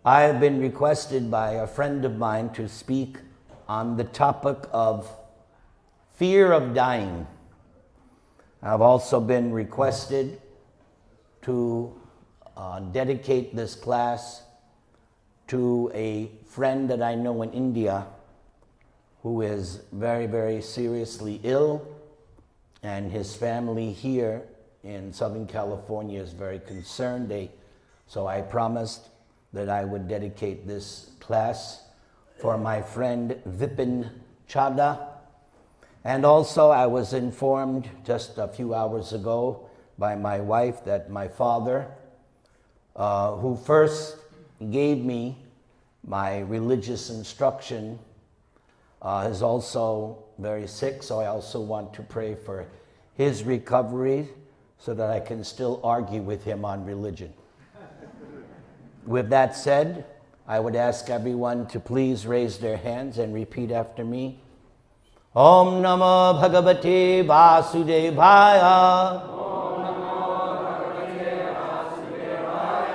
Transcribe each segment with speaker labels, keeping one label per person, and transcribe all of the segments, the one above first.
Speaker 1: I have been requested by a friend of mine to speak on the topic of fear of dying. I've also been requested to dedicate this class to a friend that I know in India who is very, very seriously ill, and his family here in Southern California is very concerned. So I promised that I would dedicate this class for my friend Vipin Chadha. And also I was informed just a few hours ago by my wife that my father, who first gave me my religious instruction, is also very sick, so I also want to pray for his recovery so that I can still argue with him on religion. With that said, I would ask everyone to please raise their hands and repeat after me. Om Namo Bhagavate Vasudevaya.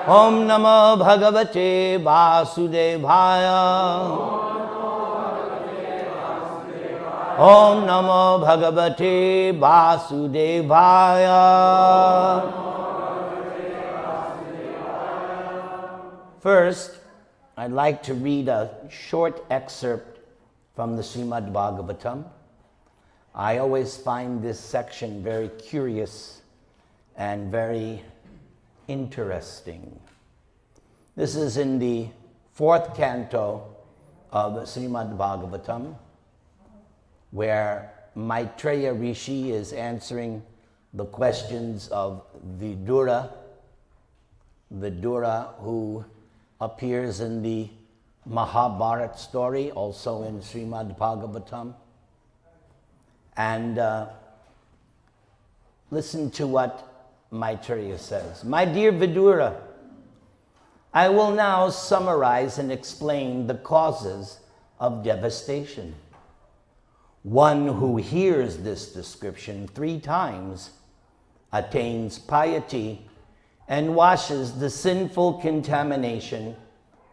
Speaker 1: Om Namo Bhagavate Vasudevaya. Om Namo Bhagavate Vasudevaya. First, I'd like to read a short excerpt from the Śrīmad-Bhāgavatam. I always find this section very curious and very interesting. This is in the 4th canto of Śrīmad-Bhāgavatam, where Maitreya Rishi is answering the questions of Vidura who appears in the Mahabharata story, also in Śrīmad-Bhāgavatam. And listen to what Maitreya says. My dear Vidura, I will now summarize and explain the causes of devastation. One who hears this description 3 times attains piety and washes the sinful contamination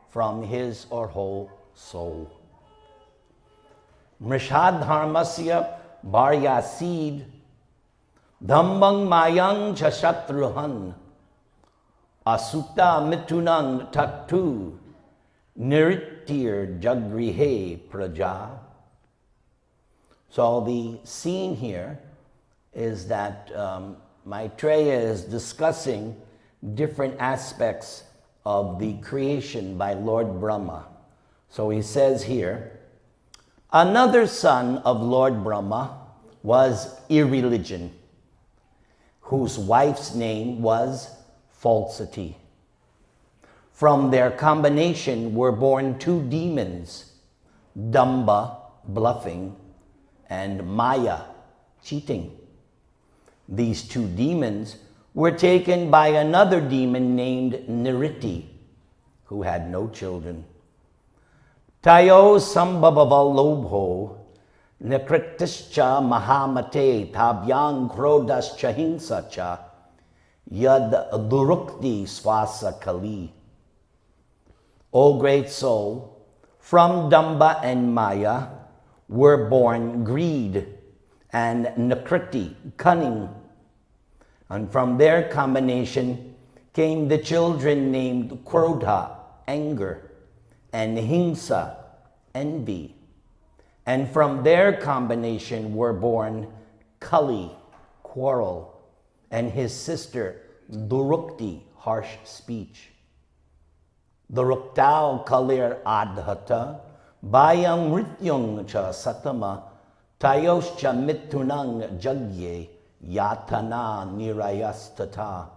Speaker 1: from his or whole soul. Mrishadharmasya bharyasid dhammang mayang chashatruhan asutta mitunang tattu niritir jagrihe praja. So the scene here is that Maitreya is discussing different aspects of the creation by Lord Brahma. So he says here, another son of Lord Brahma was irreligion, whose wife's name was falsity. From their combination were born 2 demons, Damba, bluffing, and Maya, cheating. These 2 demons were taken by another demon named Niriti, who had no children. Tayo sambhavavalobho nekritischa mahamate tabyang krodascha hinsacha yad durukti swasa kali. O great soul, from Damba and Maya were born greed and Nakriti, cunning. And from their combination came the children named Krodha, anger, and Hingsa, envy. And from their combination were born Kali, quarrel, and his sister Durukti, harsh speech. Duruktao kalir adhata, bayang mrityung cha satama, tayoscha mitunang jagye, yatana nirayastata.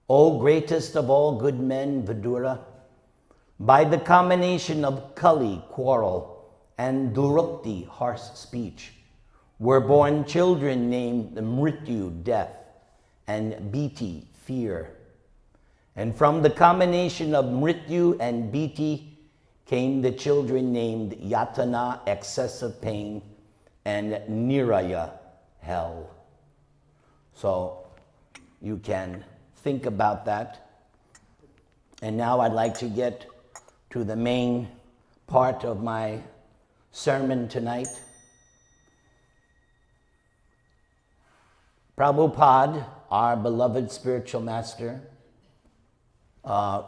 Speaker 1: O greatest of all good men, Vidura, by the combination of Kali, quarrel, and Durukti, harsh speech, were born children named Mrityu, death, and Biti, fear. And from the combination of Mrityu and Biti came the children named Yatana, excessive pain, and Niraya, hell. So you can think about that. And now I'd like to get to the main part of my sermon tonight. Prabhupada, our beloved spiritual master,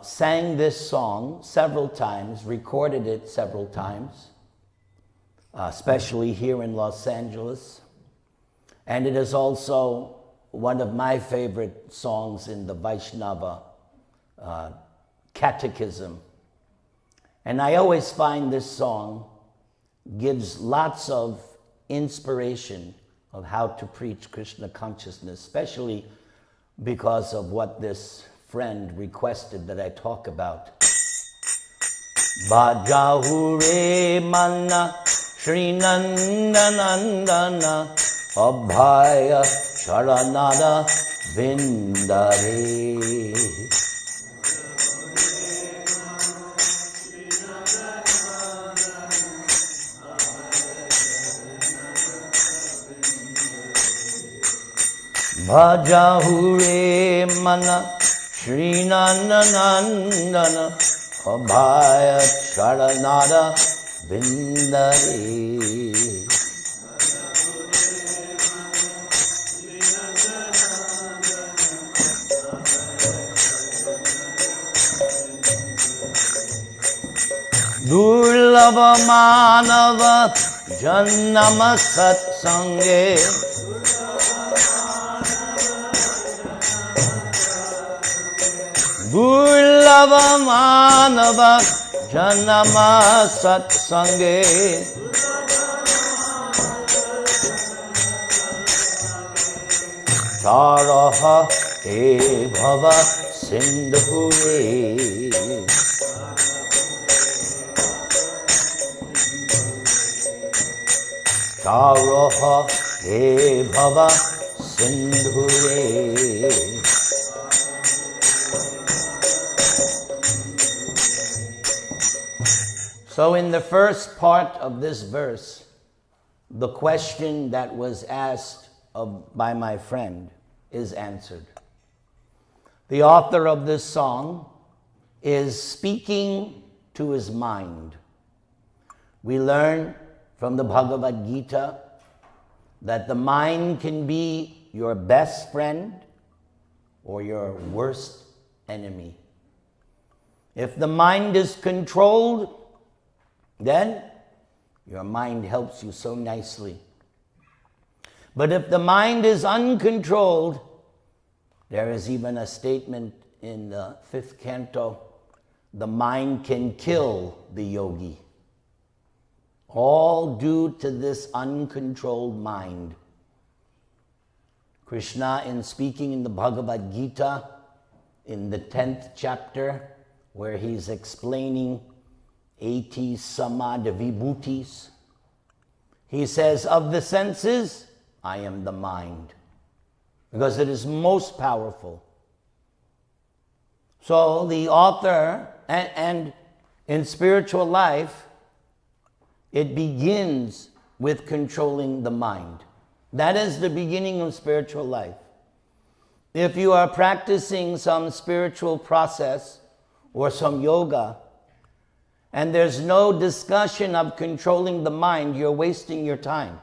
Speaker 1: sang this song several times, recorded it several times, especially here in Los Angeles. And it is also one of my favorite songs in the Vaishnava catechism. And I always find this song gives lots of inspiration of how to preach Krishna consciousness, especially because of what this friend requested that I talk about. Bhajahure manna Śrīnanda-nandana Abhaya Sharanada Vindare. Bhajahure mana Śrīnanda-nandana Abhaya Sharanada Vindare. Durlava manava jannama satsange Durlava manava jannama satsange Taraha he bhava sindhure Taraha he bhava sindhure. So in the first part of this verse, the question that was asked by my friend is answered. The author of this song is speaking to his mind. We learn from the Bhagavad Gita that the mind can be your best friend or your worst enemy. If the mind is controlled, then your mind helps you so nicely. But if the mind is uncontrolled, there is even a statement in the 5th canto, the mind can kill the yogi. All due to this uncontrolled mind. Krishna, in speaking in the Bhagavad Gita, in the 10th chapter, where he's explaining 80 samad vibhutis, he says, of the senses, I am the mind, because it is most powerful. So the author, and in spiritual life, it begins with controlling the mind. That is the beginning of spiritual life. If you are practicing some spiritual process or some yoga, and there's no discussion of controlling the mind, you're wasting your time.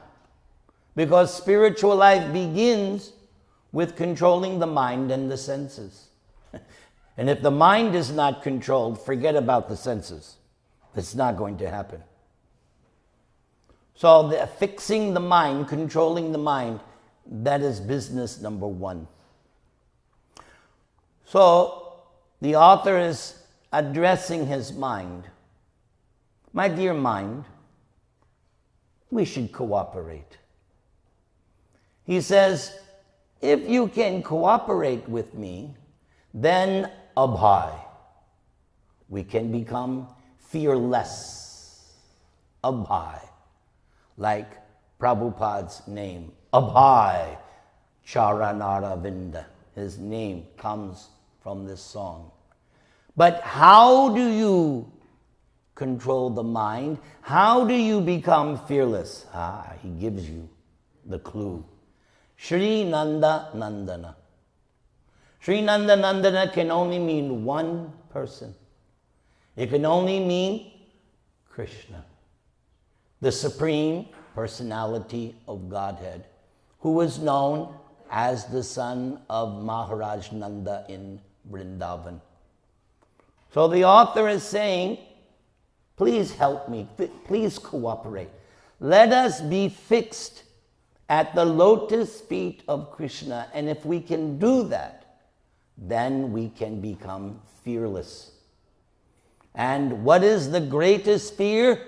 Speaker 1: Because spiritual life begins with controlling the mind and the senses. And if the mind is not controlled, forget about the senses. It's not going to happen. So fixing the mind, controlling the mind, that is business number one. So the author is addressing his mind. My dear mind, we should cooperate. He says, if you can cooperate with me, then abhay. We can become fearless. Abhay. Like Prabhupada's name. Abhay Charanaravinda. His name comes from this song. But how do you control the mind? How do you become fearless? He gives you the clue. Śrīnanda-nandana. Śrīnanda-nandana can only mean one person. It can only mean Krishna, the Supreme Personality of Godhead, who is known as the son of Maharaj Nanda in Vrindavan. So the author is saying, please help me, please cooperate. Let us be fixed at the lotus feet of Krishna, and if we can do that, then we can become fearless. And what is the greatest fear?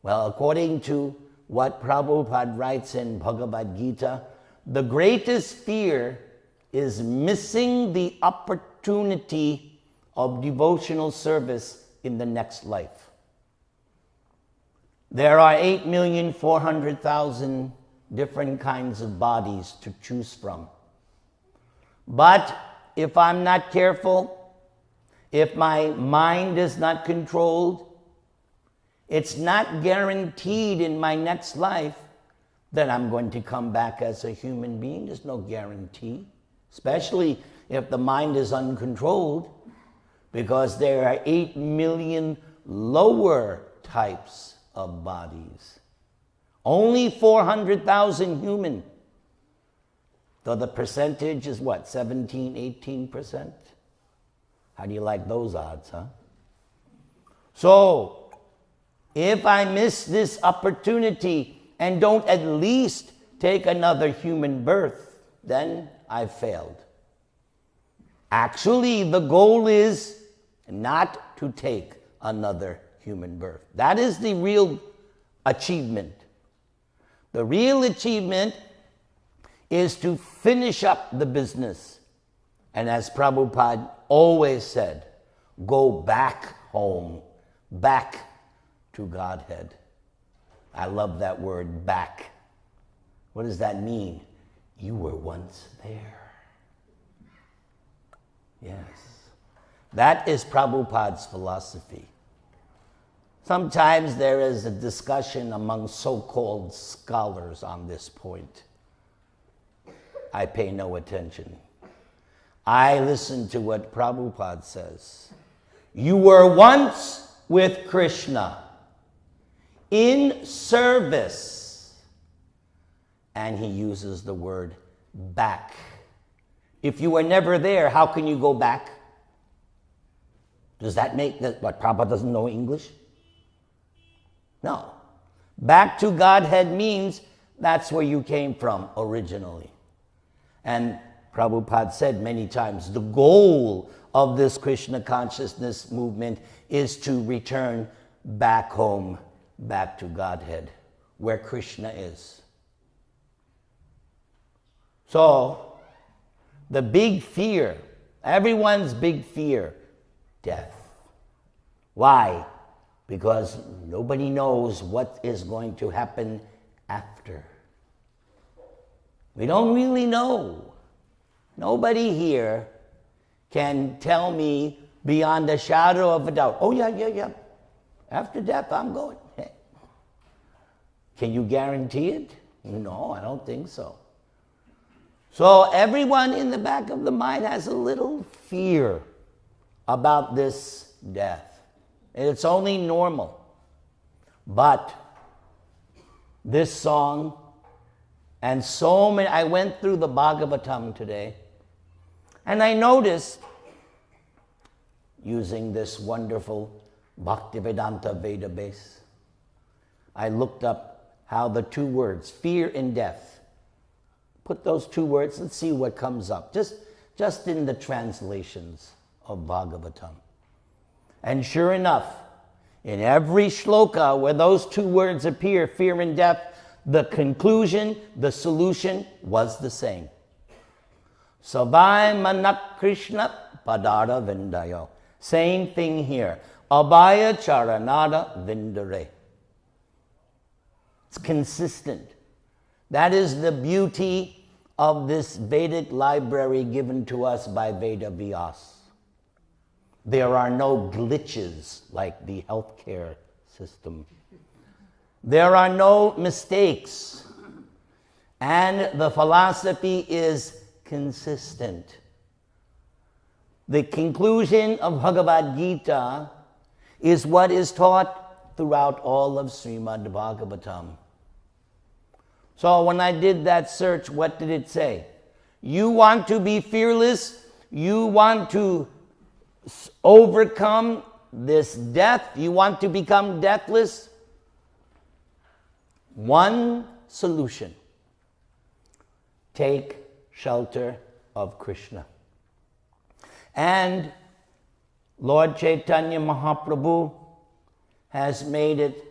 Speaker 1: Well, according to what Prabhupada writes in Bhagavad Gita, the greatest fear is missing the opportunity of devotional service in the next life. There are 8,400,000 different kinds of bodies to choose from. But if I'm not careful, if my mind is not controlled, it's not guaranteed in my next life that I'm going to come back as a human being. There's no guarantee, especially if the mind is uncontrolled, because there are 8 million lower types of bodies. Only 400,000 human. So the percentage is what, 17, 18%? How do you like those odds, huh? So, if I miss this opportunity and don't at least take another human birth, then I've failed. Actually, the goal is not to take another human birth. That is the real achievement. The real achievement is to finish up the business. And as Prabhupada always said, go back home, back to Godhead. I love that word, back. What does that mean? You were once there. Yes. That is Prabhupada's philosophy. Sometimes there is a discussion among so-called scholars on this point. I pay no attention. I listen to what Prabhupada says. You were once with Krishna in service. And he uses the word back. If you were never there, how can you go back? Does that make that what Prabhupada doesn't know English? No. Back to Godhead means that's where you came from originally. And Prabhupada said many times, the goal of this Krishna consciousness movement is to return back home, back to Godhead, where Krishna is. So, the big fear, everyone's big fear, death. Why? Because nobody knows what is going to happen after. We don't really know. Nobody here can tell me beyond a shadow of a doubt, oh yeah. After death, I'm going. Hey. Can you guarantee it? No, I don't think so. So everyone in the back of the mind has a little fear about this death. And it's only normal. But this song and so many, I went through the Bhagavatam today, and I noticed, using this wonderful Bhaktivedanta database, I looked up how the two words, fear and death, put those two words, let's see what comes up, just in the translations of Bhagavatam. And sure enough, in every shloka where those two words appear, fear and death, the conclusion, the solution was the same. Savai manak Krishna padara vindayo. Same thing here. Abhaya charanada vindare. It's consistent. That is the beauty of this Vedic library given to us by Veda Vyas. There are no glitches like the healthcare system. There are no mistakes. And the philosophy is consistent. The conclusion of Bhagavad Gita is what is taught throughout all of Śrīmad-Bhāgavatam. So when I did that search, what did it say? You want to be fearless? You want to overcome this death? You want to become deathless? One solution. Take shelter of Krishna. And Lord Chaitanya Mahaprabhu has made it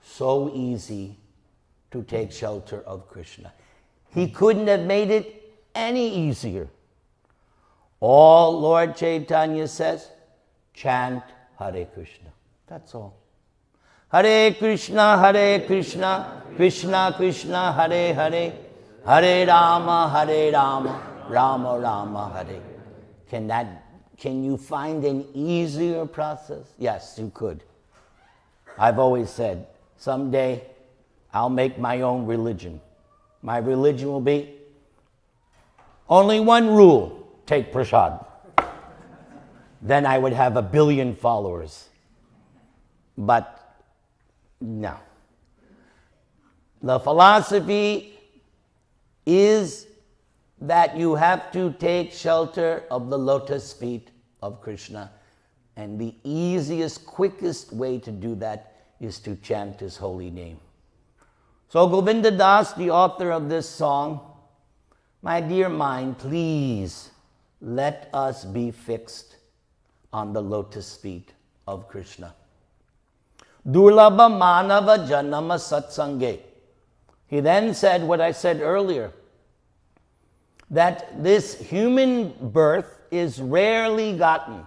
Speaker 1: so easy to take shelter of Krishna. He couldn't have made it any easier. All Lord Chaitanya says, chant Hare Krishna. That's all. Hare Krishna, Krishna Krishna, Hare Hare, Hare Rama, Rama Rama, Hare. Can you find an easier process? Yes, you could. I've always said, someday I'll make my own religion. My religion will be only one rule: take prasad. Then I would have 1 billion followers. But no. The philosophy is that you have to take shelter of the lotus feet of Krishna. And the easiest, quickest way to do that is to chant his holy name. So Govinda Das, the author of this song, my dear mind, please let us be fixed on the lotus feet of Krishna. Durlabha manava janama satsange. He then said what I said earlier, that this human birth is rarely gotten.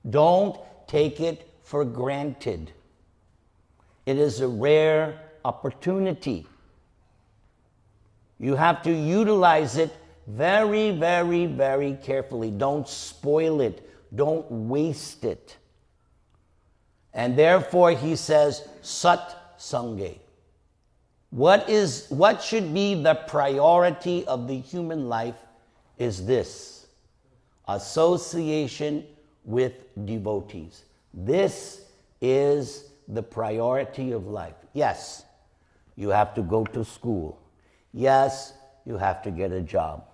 Speaker 1: Don't take it for granted. It is a rare opportunity. You have to utilize it very, very, very carefully. Don't spoil it. Don't waste it. And therefore he says, Sat Sange. What should be the priority of the human life is this: association with devotees. This is the priority of life. Yes, you have to go to school. Yes, you have to get a job.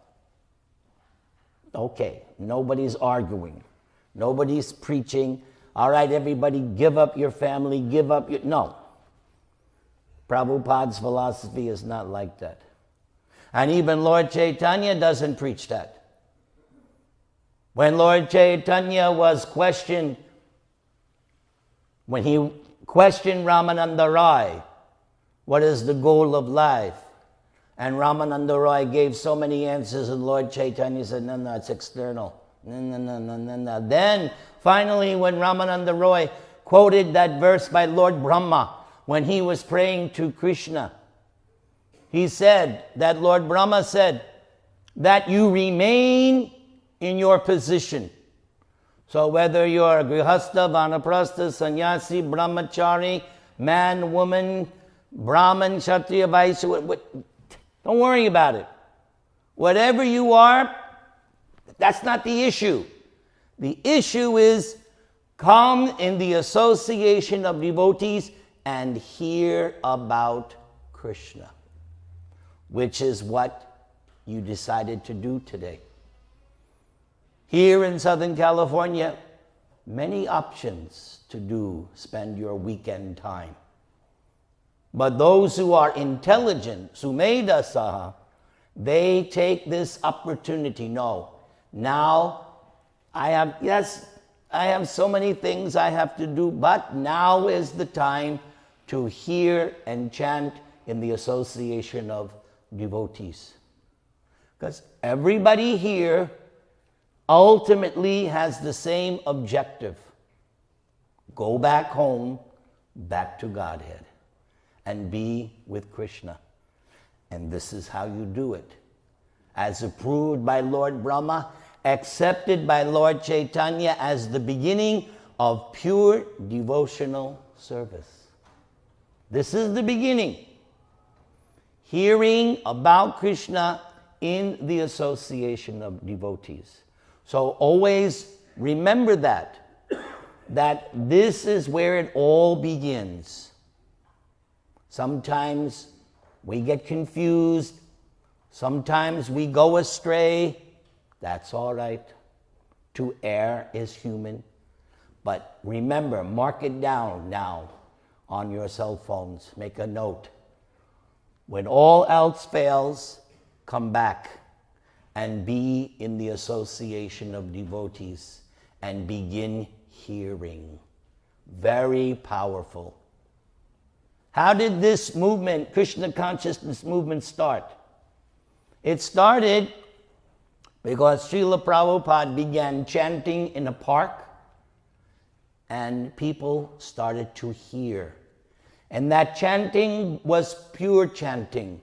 Speaker 1: Okay, nobody's arguing. Nobody's preaching, all right, everybody, give up your family, give up your... No. Prabhupada's philosophy is not like that. And even Lord Chaitanya doesn't preach that. When Lord Chaitanya was questioned, when he questioned Ramananda Roy, what is the goal of life? And Ramananda Roy gave so many answers, and Lord Chaitanya said, no, it's external. No. Then, finally, when Ramananda Roy quoted that verse by Lord Brahma, when he was praying to Krishna, he said that Lord Brahma said that you remain in your position. So whether you're a grihastha, vanaprastha, sannyasi, brahmachari, man, woman, brahman, kshatriya, vaishya, don't worry about it. Whatever you are, that's not the issue. The issue is come in the association of devotees and hear about Krishna, which is what you decided to do today. Here in Southern California, many options to spend your weekend time. But those who are intelligent, sumedha saha, they take this opportunity. No, now I have so many things I have to do, but now is the time to hear and chant in the association of devotees. Because everybody here ultimately has the same objective. Go back home, back to Godhead, and be with Krishna. And this is how you do it. As approved by Lord Brahma, accepted by Lord Chaitanya as the beginning of pure devotional service. This is the beginning. Hearing about Krishna in the association of devotees. So always remember that that this is where it all begins. Sometimes we get confused. Sometimes we go astray. That's all right. To err is human. But remember, mark it down now on your cell phones. Make a note. When all else fails, come back and be in the association of devotees and begin hearing. Very powerful. How did this movement, Krishna consciousness movement, start? It started because Srila Prabhupada began chanting in a park and people started to hear. And that chanting was pure chanting,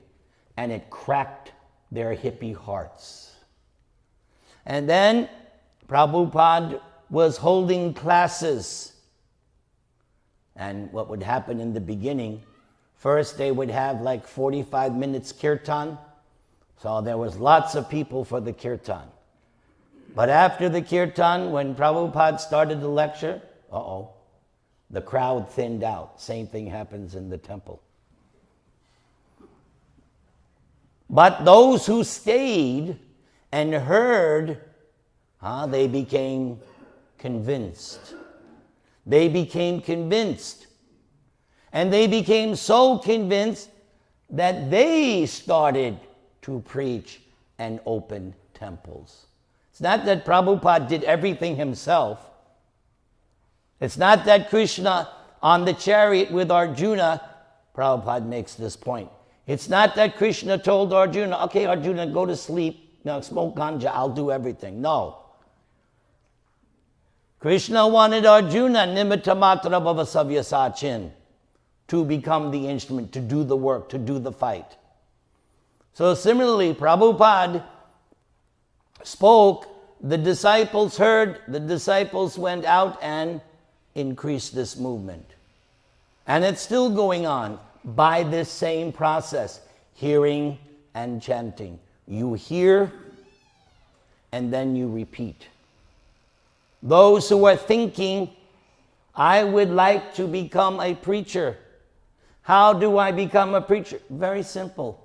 Speaker 1: and it cracked their hippie hearts. And then Prabhupada was holding classes. And what would happen in the beginning, first they would have like 45 minutes kirtan. So there was lots of people for the kirtan. But after the kirtan, when Prabhupada started the lecture, the crowd thinned out. Same thing happens in the temple. But those who stayed and heard, they became convinced. They became convinced. And they became so convinced that they started to preach and open temples. It's not that Prabhupada did everything himself. It's not that Krishna on the chariot with Arjuna, Prabhupada makes this point. It's not that Krishna told Arjuna, okay, Arjuna, go to sleep, smoke ganja, I'll do everything. No. Krishna wanted Arjuna, nimitta matra bhavasavya sachin, to become the instrument, to do the work, to do the fight. So similarly, Prabhupada spoke, the disciples heard, the disciples went out and increased this movement. And it's still going on by this same process, hearing and chanting. You hear and then you repeat. Those who are thinking, I would like to become a preacher. How do I become a preacher? Very simple.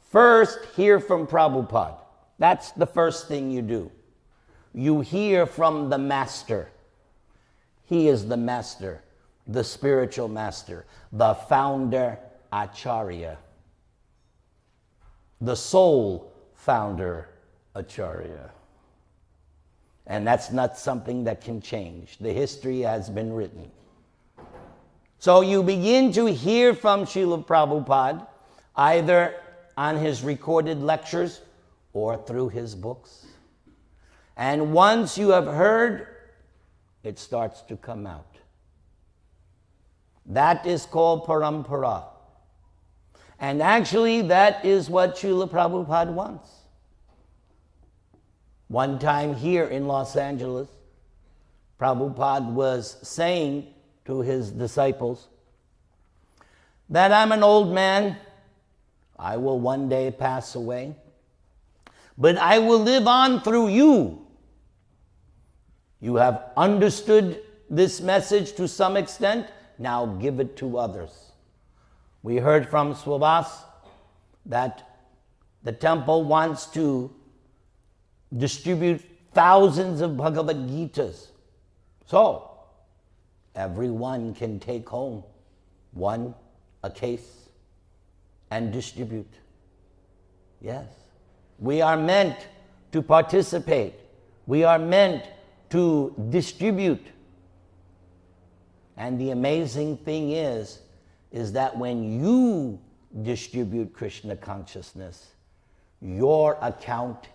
Speaker 1: First, hear from Prabhupada. That's the first thing you do. You hear from the master. He is the master, the spiritual master, the founder Acharya, the sole founder Acharya. And that's not something that can change. The history has been written. So you begin to hear from Srila Prabhupada, either on his recorded lectures or through his books. And once you have heard, it starts to come out. That is called parampara. And actually, that is what Srila Prabhupada wants. One time here in Los Angeles, Prabhupada was saying to his disciples that I'm an old man, I will one day pass away, but I will live on through you. You have understood this message to some extent, now give it to others. We heard from Swabhas that the temple wants to distribute thousands of Bhagavad Gitas. So, everyone can take home a case, and distribute. Yes. We are meant to participate. We are meant to distribute. And the amazing thing is that when you distribute Krishna consciousness, your account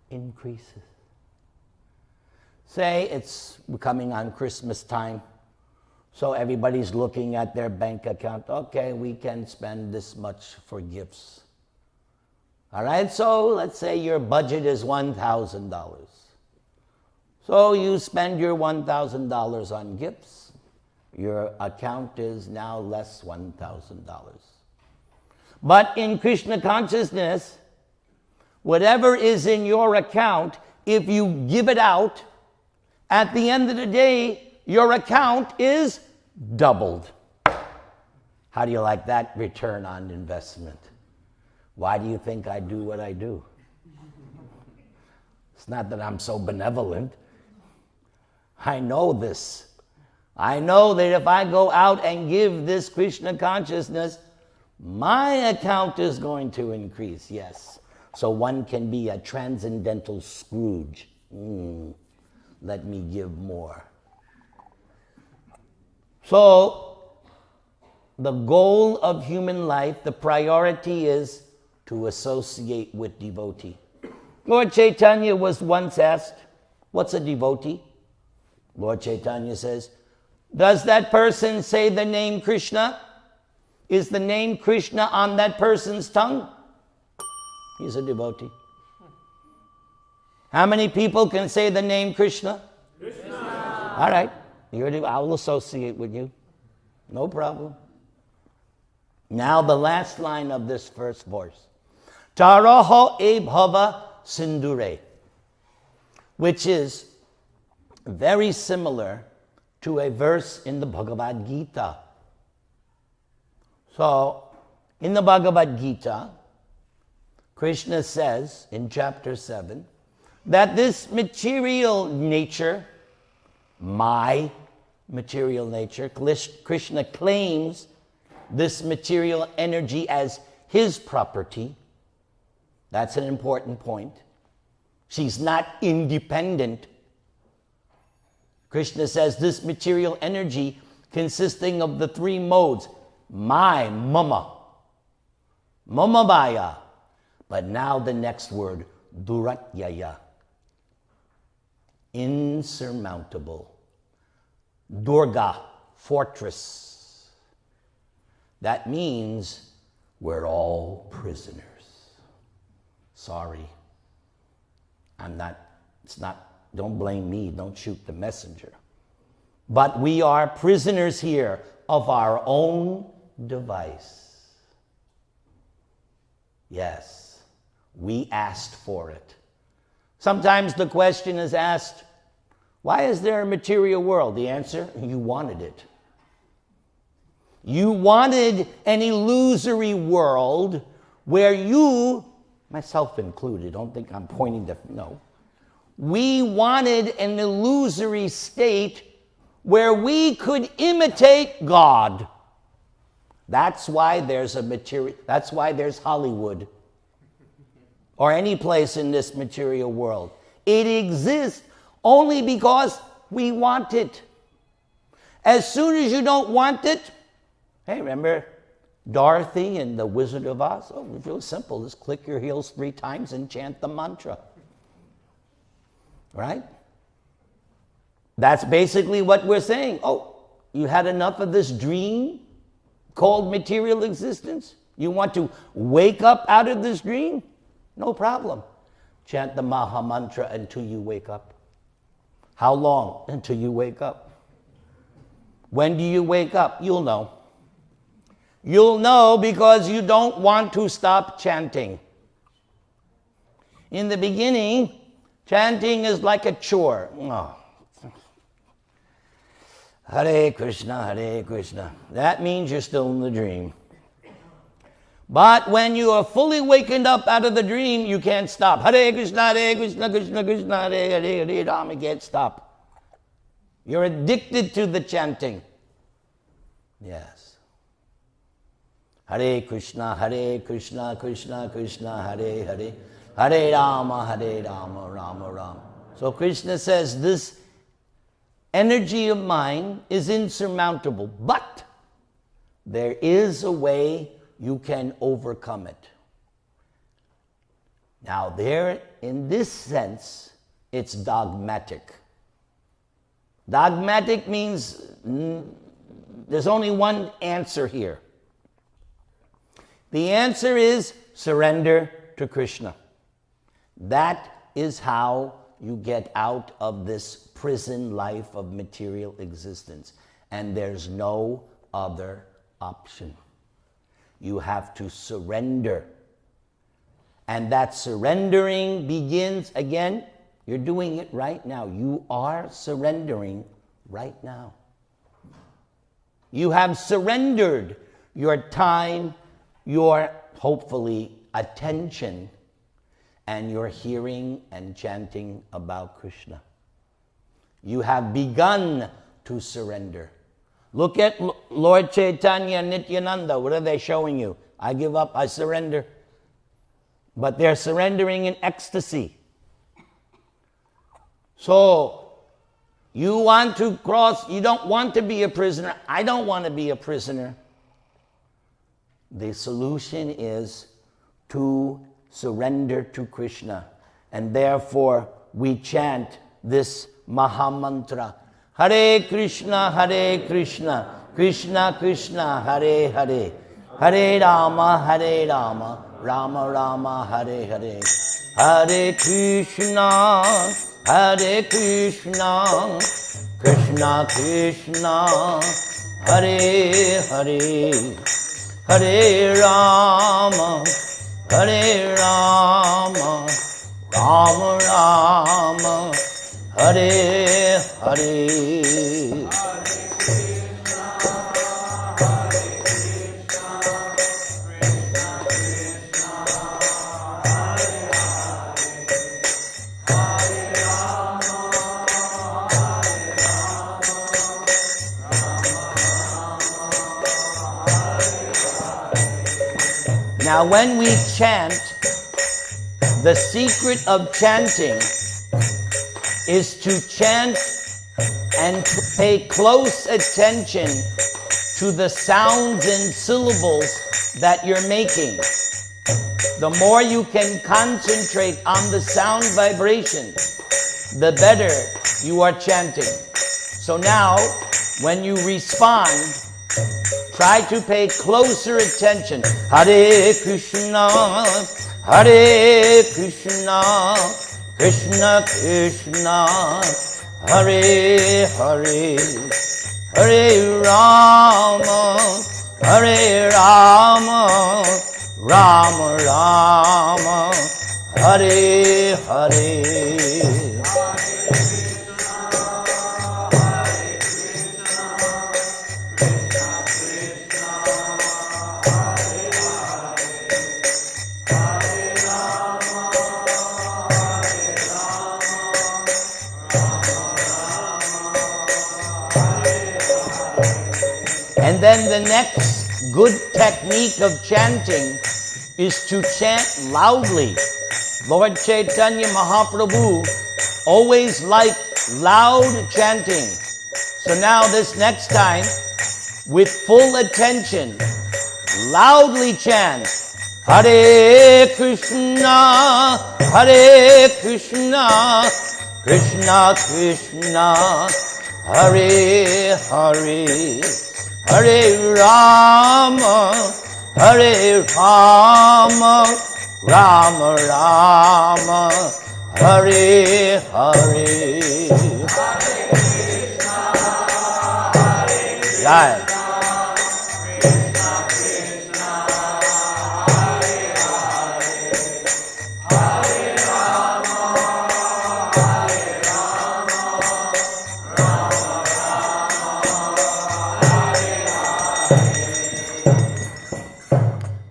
Speaker 1: increases. Say it's coming on Christmas time, so everybody's looking at their bank account. Okay, we can spend this much for gifts. All right, so let's say your budget is $1,000. So you spend your $1,000 on gifts. Your account is now less $1,000. But in Krishna consciousness, whatever is in your account, if you give it out, at the end of the day, your account is doubled. How do you like that return on investment? Why do you think I do what I do? It's not that I'm so benevolent. I know this. I know that if I go out and give this Krishna consciousness, my account is going to increase, yes. So one can be a transcendental Scrooge. Let me give more. So, the goal of human life, the priority is to associate with devotee. Lord Chaitanya was once asked, what's a devotee? Lord Chaitanya says, does that person say the name Krishna? Is the name Krishna on that person's tongue? He's a devotee. How many people can say the name Krishna? Krishna. All right. I will associate with you. No problem. Now the last line of this first verse. Taraho e bhava sindure, which is very similar to a verse in the Bhagavad Gita. So, in the Bhagavad Gita, Krishna says in chapter 7 that this material nature, my material nature, Krishna claims this material energy as his property. That's an important point. She's not independent. Krishna says this material energy consisting of the three modes, my, mama maya. But now the next word, duratyaya, insurmountable. Durga, fortress. That means we're all prisoners. Sorry. Don't blame me, don't shoot the messenger. But we are prisoners here of our own device. Yes, we asked for it. Sometimes the question is asked, why is there a material world? The answer, you wanted it. You wanted an illusory world where you, myself included, don't think I'm pointing to, no. We wanted an illusory state where we could imitate God. That's why there's that's why there's Hollywood or any place in this material world. It exists only because we want it. As soon as you don't want it, hey, remember Dorothy and the Wizard of Oz? Oh, it's real simple. Just click your heels 3 times and chant the mantra. Right? That's basically what we're saying. Oh, you had enough of this dream called material existence? You want to wake up out of this dream? No problem. Chant the Maha Mantra until you wake up. How long? Until you wake up. When do you wake up? You'll know. You'll know because you don't want to stop chanting. In the beginning, chanting is like a chore. Oh. Hare Krishna, Hare Krishna. That means you're still in the dream. But when you are fully wakened up out of the dream, you can't stop. Hare Krishna, Hare Krishna, Krishna Krishna, Hare Hare, Hare Rama. You can't stop. You're addicted to the chanting. Yes. Hare Krishna, Krishna Krishna, Hare Hare, Hare Rama, Rama Rama. So Krishna says this energy of mine is insurmountable, but there is a way you can overcome it. Now there, in this sense, it's dogmatic. Dogmatic means there's only one answer here. The answer is surrender to Krishna. That is how you get out of this prison life of material existence. And there's no other option. You have to surrender. And that surrendering begins, again, you're doing it right now. You are surrendering right now. You have surrendered your time, your, hopefully, attention, and your hearing and chanting about Krishna. You have begun to surrender. Look at Lord Chaitanya and Nityananda. What are they showing you? I give up, I surrender. But they're surrendering in ecstasy. So, you want to cross, you don't want to be a prisoner. I don't want to be a prisoner. The solution is to surrender to Krishna. And therefore, we chant this Mahamantra. Hare Krishna, Krishna Krishna, Hare Hare. Hare Rama, Rama Rama, Hare Hare. Hare Krishna, Krishna Krishna, Hare Hare. Hare Rama, Rama Rama, Hare Hare. Now, when we chant, the secret of chanting is to chant and to pay close attention to the sounds and syllables that you're making. The more you can concentrate on the sound vibration, the better you are chanting. So now, when you respond, try to pay closer attention. Hare Krishna, Krishna Krishna, Hare Hare. Hare Rama, Rama Rama, Hare Hare. And then the next good technique of chanting is to chant loudly. Lord Chaitanya Mahaprabhu always liked loud chanting. So now this next time, with full attention, loudly chant, Hare Krishna, Krishna Krishna, Hare Hare. Hare Rama, Rama Rama, Hare Hare. Jai.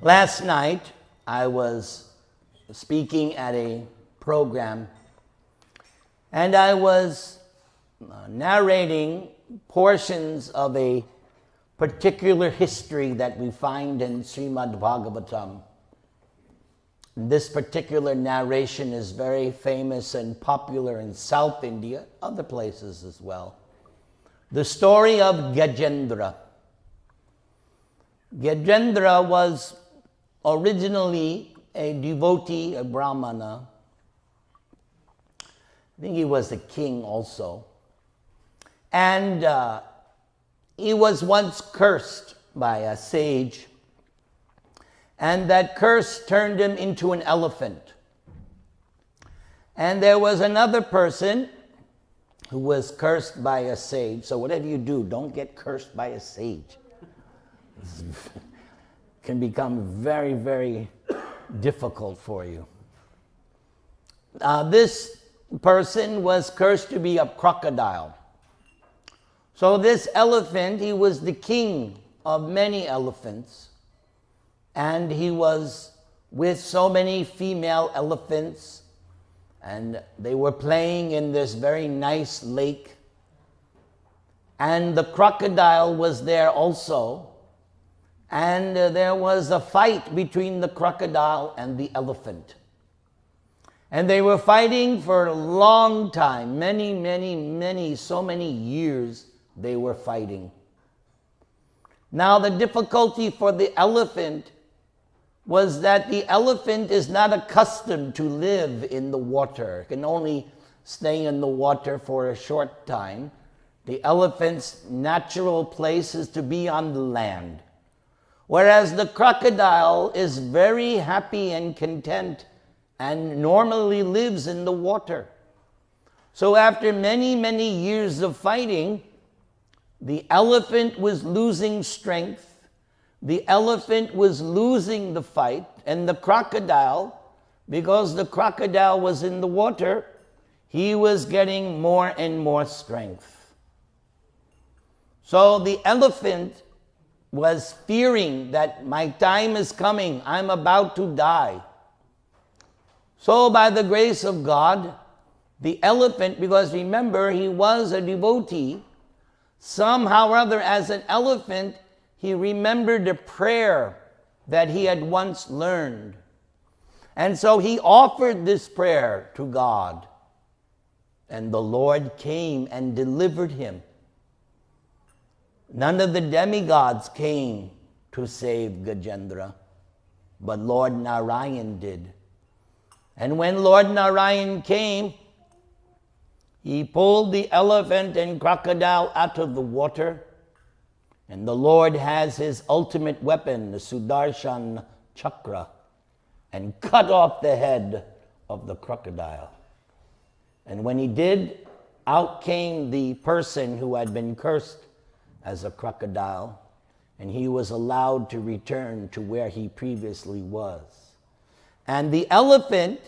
Speaker 1: Last night, I was speaking at a program, and I was narrating portions of a particular history that we find in Śrīmad-Bhāgavatam. This particular narration is very famous and popular in South India, other places as well. The story of Gajendra. Gajendra was originally a devotee, a brahmana. I think he was a king also. And he was once cursed by a sage, and that curse turned him into an elephant. And there was another person who was cursed by a sage. So whatever you do, don't get cursed by a sage. Can become very, very difficult for you. This person was cursed to be a crocodile. So this elephant, he was the king of many elephants, and he was with so many female elephants, and they were playing in this very nice lake, and the crocodile was there also, and there was a fight between the crocodile and the elephant. And they were fighting for a long time, so many years they were fighting. Now the difficulty for the elephant was that the elephant is not accustomed to live in the water. It can only stay in the water for a short time. The elephant's natural place is to be on the land. Whereas the crocodile is very happy and content and normally lives in the water. So after many years of fighting, the elephant was losing strength, the elephant was losing the fight, and the crocodile, because the crocodile was in the water, he was getting more and more strength. So the elephant was fearing that my time is coming, I'm about to die. So by the grace of God, the elephant, because remember, he was a devotee, somehow or other, as an elephant, he remembered a prayer that he had once learned. And so he offered this prayer to God. And the Lord came and delivered him. None of the demigods came to save Gajendra, but Lord Narayan did. And when Lord Narayan came, he pulled the elephant and crocodile out of the water, and the Lord has his ultimate weapon, the Sudarshan Chakra, and cut off the head of the crocodile. And when he did, out came the person who had been cursed as a crocodile, and he was allowed to return to where he previously was. And the elephant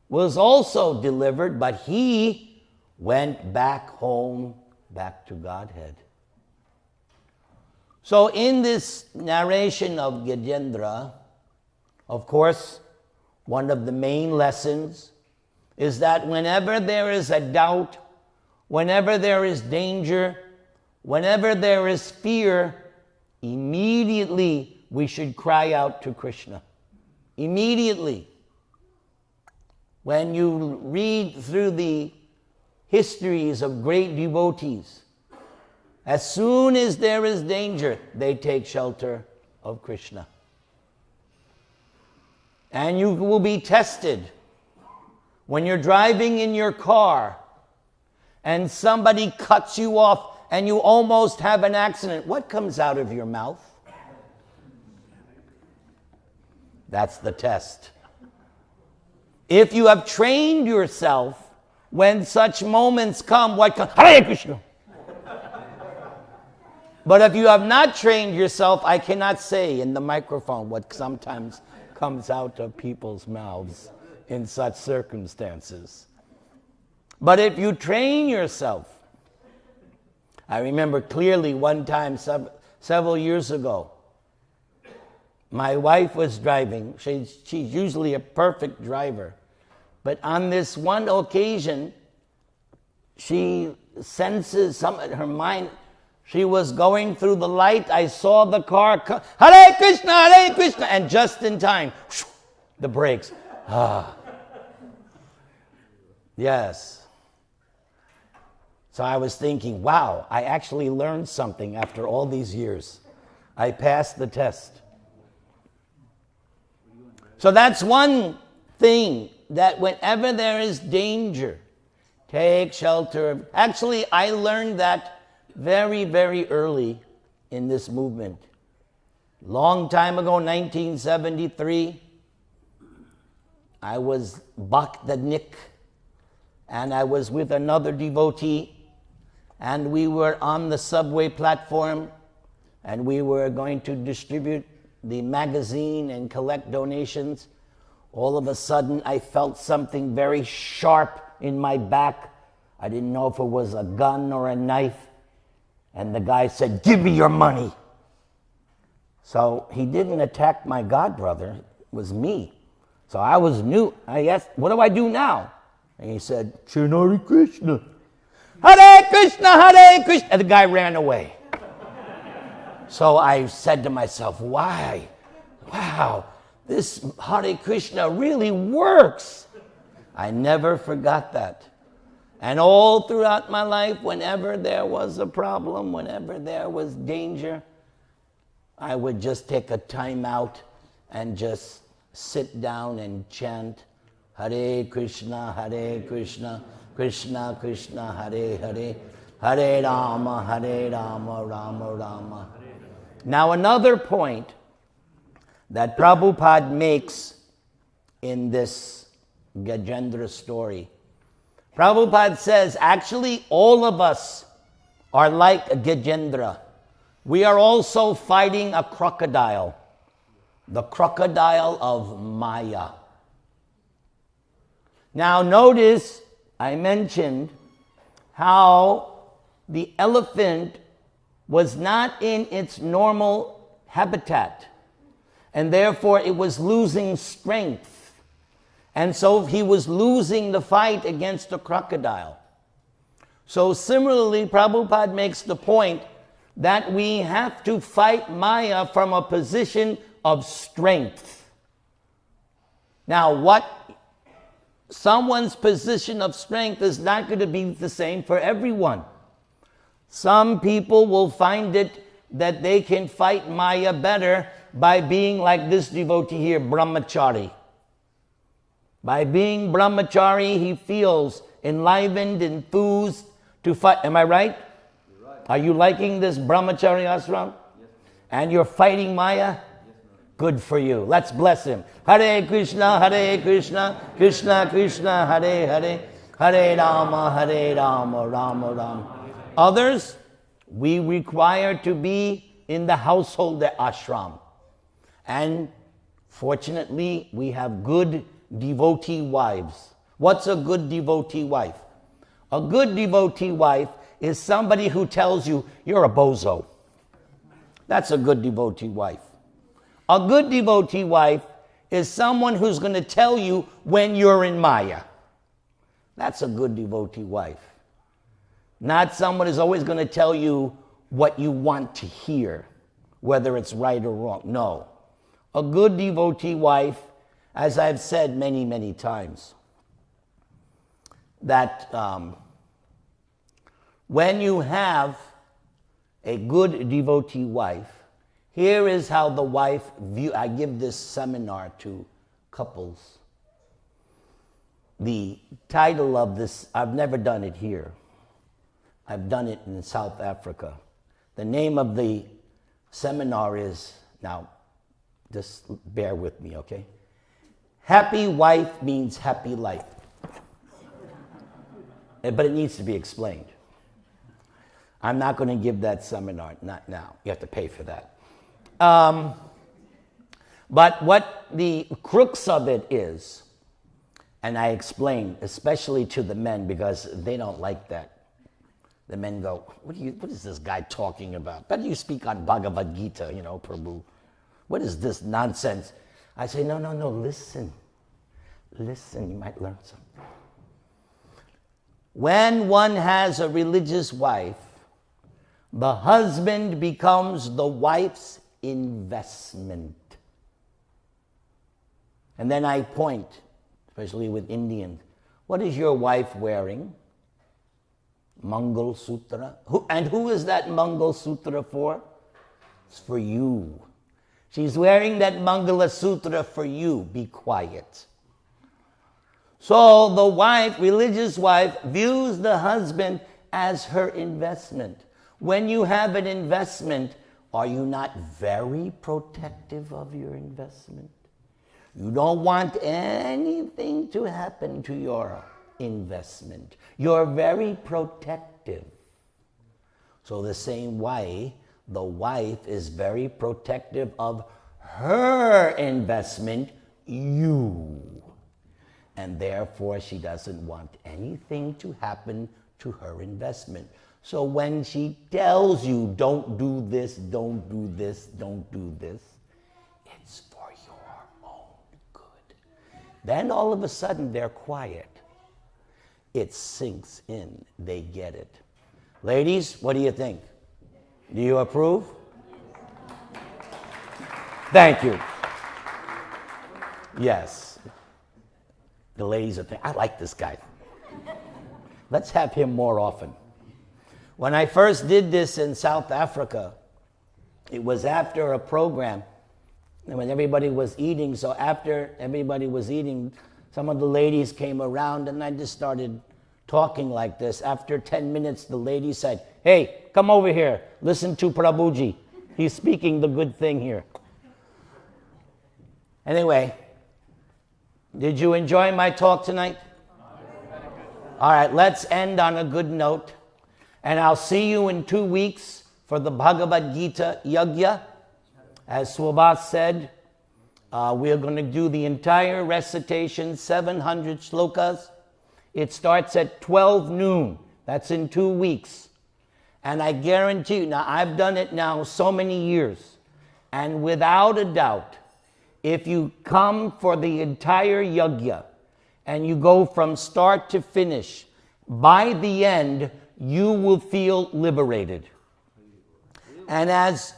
Speaker 1: was also delivered, but he went back home, back to Godhead. So in this narration of Gajendra, of course, one of the main lessons is that whenever there is a doubt, whenever there is danger, whenever there is fear, immediately we should cry out to Krishna. Immediately. When you read through the histories of great devotees, as soon as there is danger, they take shelter of Krishna. And you will be tested when you're driving in your car and somebody cuts you off and you almost have an accident. What comes out of your mouth? That's the test. If you have trained yourself, when such moments come, what comes? Hare Krishna. But if you have not trained yourself, I cannot say in the microphone what sometimes comes out of people's mouths in such circumstances. But if you train yourself, I remember clearly one time several years ago, my wife was driving. She's usually a perfect driver. But on this one occasion, she senses her mind. She was going through the light. I saw the car come. Hare Krishna, Hare Krishna. And just in time, the brakes. Yes. So I was thinking, wow, I actually learned something after all these years. I passed the test. So that's one thing, that whenever there is danger, take shelter. Actually, I learned that very, very early in this movement. Long time ago, 1973, I was Bhaktanik, and I was with another devotee, and we were on the subway platform, and we were going to distribute the magazine and collect donations. All of a sudden, I felt something very sharp in my back. I didn't know if it was a gun or a knife. And the guy said, "Give me your money." So he didn't attack my godbrother, it was me. So I was new. I asked, "What do I do now?" And he said, "Chant Hare Krishna. Hare Krishna, Hare Krishna." And the guy ran away. So I said to myself, why? Wow, this Hare Krishna really works. I never forgot that. And all throughout my life, whenever there was a problem, whenever there was danger, I would just take a time out and just sit down and chant Hare Krishna, Krishna Krishna, Hare Hare, Hare Rama, Rama Rama. Now another point that Prabhupada makes in this Gajendra story. Prabhupada says, actually all of us are like a Gajendra. We are also fighting a crocodile, the crocodile of Maya. Now notice, I mentioned how the elephant was not in its normal habitat, and therefore it was losing strength. And so he was losing the fight against the crocodile. So similarly, Prabhupada makes the point that we have to fight Maya from a position of strength. Now, what someone's position of strength is not going to be the same for everyone. Some people will find it that they can fight Maya better by being like this devotee here, brahmachari. By being brahmachari, he feels enlivened, enthused to fight. Am I right?
Speaker 2: You're right.
Speaker 1: Are you liking this brahmachari ashram?
Speaker 2: Yes,
Speaker 1: And you're fighting Maya?
Speaker 2: yes,
Speaker 1: Good for you. Let's bless him. Hare Krishna, Krishna Krishna, Hare Hare, Hare Rama, Rama Rama. Others, we require to be in the household ashram. And fortunately, we have good devotee wives. What's a good devotee wife? A good devotee wife is somebody who tells you, you're a bozo. That's a good devotee wife. A good devotee wife is someone who's going to tell you when you're in Maya. That's a good devotee wife. Not someone who's always going to tell you what you want to hear, whether it's right or wrong. No. A good devotee wife, as I've said many, many times, that when you have a good devotee wife, here is how the wife view. I give this seminar to couples. The title of this, I've never done it here. I've done it in South Africa. The name of the seminar is, now, just bear with me, okay? Happy wife means happy life. But it needs to be explained. I'm not going to give that seminar, not now. You have to pay for that. But what the crux of it is, and I explain, especially to the men, because they don't like that. The men go, what is this guy talking about? Better you speak on Bhagavad Gita, Prabhu. What is this nonsense? I say, no, listen. Listen, you might learn something. When one has a religious wife, the husband becomes the wife's investment. And then I point, especially with Indians, what is your wife wearing? Mangal Sutra. Who is that Mangal Sutra for? It's for you. She's wearing that Mangala Sutra for you. Be quiet. So the wife, religious wife, views the husband as her investment. When you have an investment, are you not very protective of your investment? You don't want anything to happen to your investment. You're very protective. So the same way, the wife is very protective of her investment, you. And therefore, she doesn't want anything to happen to her investment. So when she tells you, don't do this, don't do this, don't do this, it's for your own good. Then all of a sudden they're quiet. It sinks in. They get it. Ladies, what do you think? Do you approve? Thank you. Yes. The ladies are thinking, I like this guy. Let's have him more often. When I first did this in South Africa, it was after a program, and when everybody was eating, so after everybody was eating, some of the ladies came around, and I just started talking like this. After 10 minutes, the lady said, hey, come over here. Listen to Prabhuji. He's speaking the good thing here. Anyway, did you enjoy my talk tonight? All right, let's end on a good note. And I'll see you in 2 weeks for the Bhagavad Gita Yajna. As Swabhat said, we're going to do the entire recitation, 700 shlokas. It starts at 12 noon. That's in 2 weeks. And I guarantee you, now I've done it now so many years, and without a doubt, if you come for the entire yajna and you go from start to finish, by the end, you will feel liberated. And as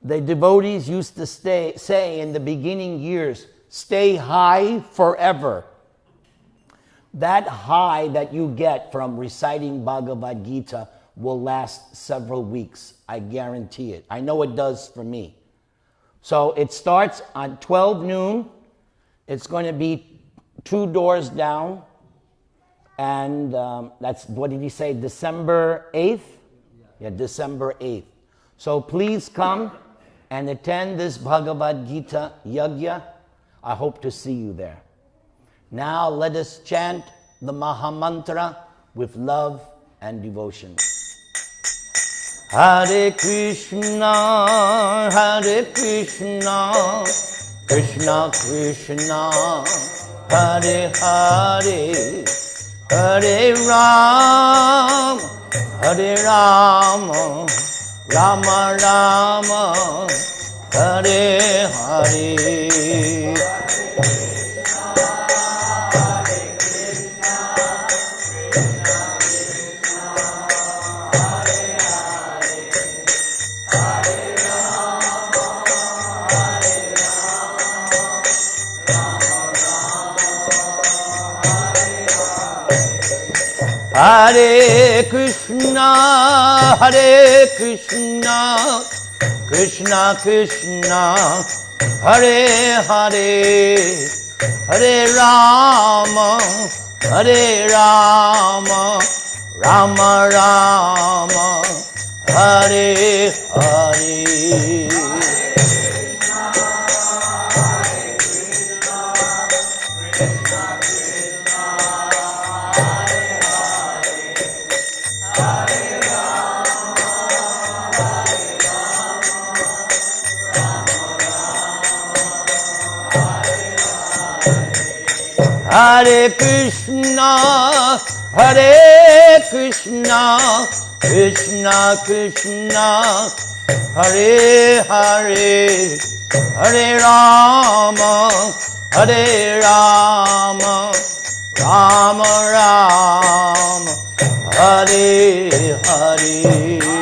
Speaker 1: the devotees used to say in the beginning years, stay high forever. That high that you get from reciting Bhagavad Gita will last several weeks. I guarantee it. I know it does for me. So it starts on 12 noon. It's going to be 2 doors down. And that's, what did he say, December 8th? Yeah, December 8th. So please come and attend this Bhagavad Gita Yajna. I hope to see you there. Now let us chant the Mahamantra with love and devotion. Hare Krishna, Hare Krishna, Krishna Krishna, Hare Hare, Hare Ram, Hare Ram, Rama Rama, Hare Hare. Hare Krishna, Hare Krishna, Krishna Krishna, Hare Hare, Hare Rama, Hare Rama, Rama Rama, Hare Hare. Hare Krishna, Hare Krishna, Krishna Krishna, Hare Hare, Hare Rama, Hare Rama, Rama Rama, Hare Hare.